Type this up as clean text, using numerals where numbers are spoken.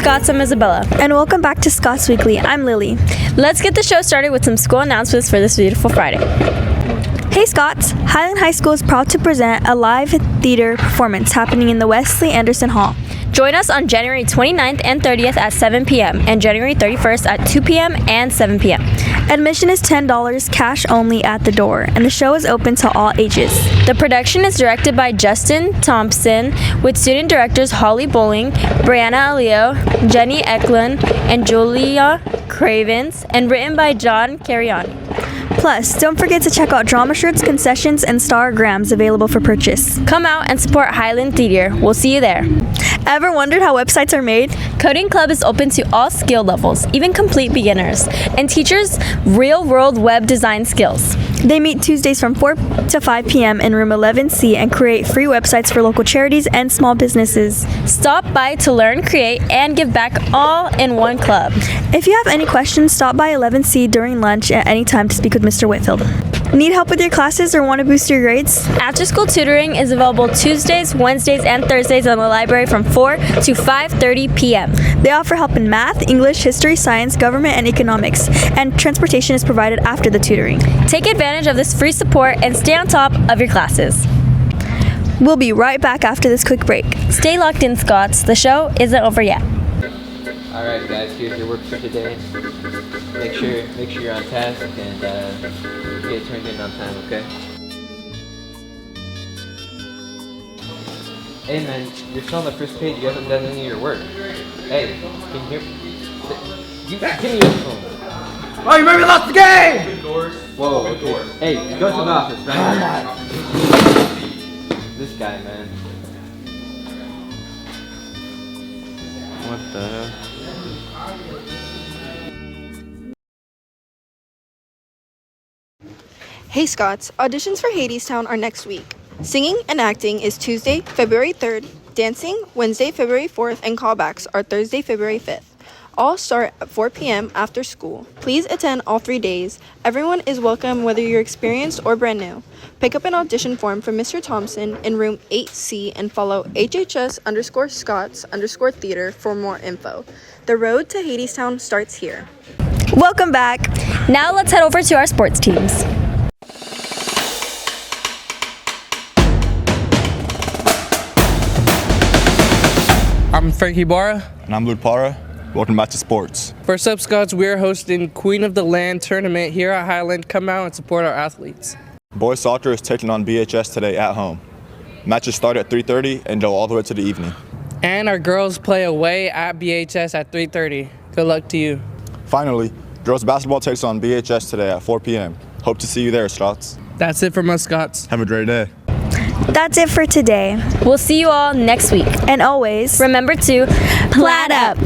Scots, I'm Isabella. And welcome back to Scots Weekly. I'm Lily. Let's get the show started with some school announcements for this beautiful Friday. Hey Scots! Highland High School is proud to present a live theater performance happening in the Wesley Anderson Hall. Join us on January 29th and 30th at 7 p.m. and January 31st at 2 p.m. and 7 p.m. Admission is $10 cash only at the door, and the show is open to all ages. The production is directed by Justin Thompson with student directors Holly Bowling, Brianna Aleo, Jenny Eklund, and Julia Cravens, and written by John Carriani. Plus, don't forget to check out drama shirts, concessions, and stargrams available for purchase. Come out and support Highland Theater. We'll see you there. Ever wondered how websites are made? Coding Club is open to all skill levels, even complete beginners, and teaches real-world web design skills. They meet Tuesdays from 4 to 5 p.m. in room 11C and create free websites for local charities and small businesses. Stop by to learn, create, and give back all in one club. If you have any questions, stop by 11C during lunch at any time to speak with Mr. Whitfield. Need help with your classes or want to boost your grades? After-school tutoring is available Tuesdays, Wednesdays, and Thursdays in the library from 4 to 5:30 p.m. They offer help in math, English, history, science, government, and economics, and transportation is provided after the tutoring. Take advantage of this free support and stay on top of your classes. We'll be right back after this quick break. Stay locked in, Scots. The show isn't over yet. Alright guys, here's your work for today. Make sure you're on task and get it turned in on time, okay? Hey man, you're still on the first page, you haven't done any of your work. Hey, can you hear me? Give me your phone. Oh, you remember we lost the game! Whoa, okay. Hey, go to the office, right? This guy, man. What the hell? Hey Scots, auditions for Hadestown are next week. Singing and acting is Tuesday, February 3rd, dancing Wednesday, February 4th, and callbacks are Thursday, February 5th. All start at 4 p.m. after school. Please attend all 3 days. Everyone is welcome whether you're experienced or brand new. Pick up an audition form from Mr. Thompson in room 8C and follow HHS_Scots_theater for more info. The road to Hadestown starts here. Welcome back. Now let's head over to our sports teams. I'm Frankie Barra. And I'm Luke Parra. Welcome back to sports. First up, Scots, we are hosting Queen of the Land tournament here at Highland. Come out and support our athletes. Boys soccer is taking on BHS today at home. Matches start at 3:30 and go all the way to the evening. And our girls play away at BHS at 3:30. Good luck to you. Finally, girls basketball takes on BHS today at 4 p.m. Hope to see you there, Scots. That's it from us, Scots. Have a great day. That's it for today. We'll see you all next week. And always, remember to plat up.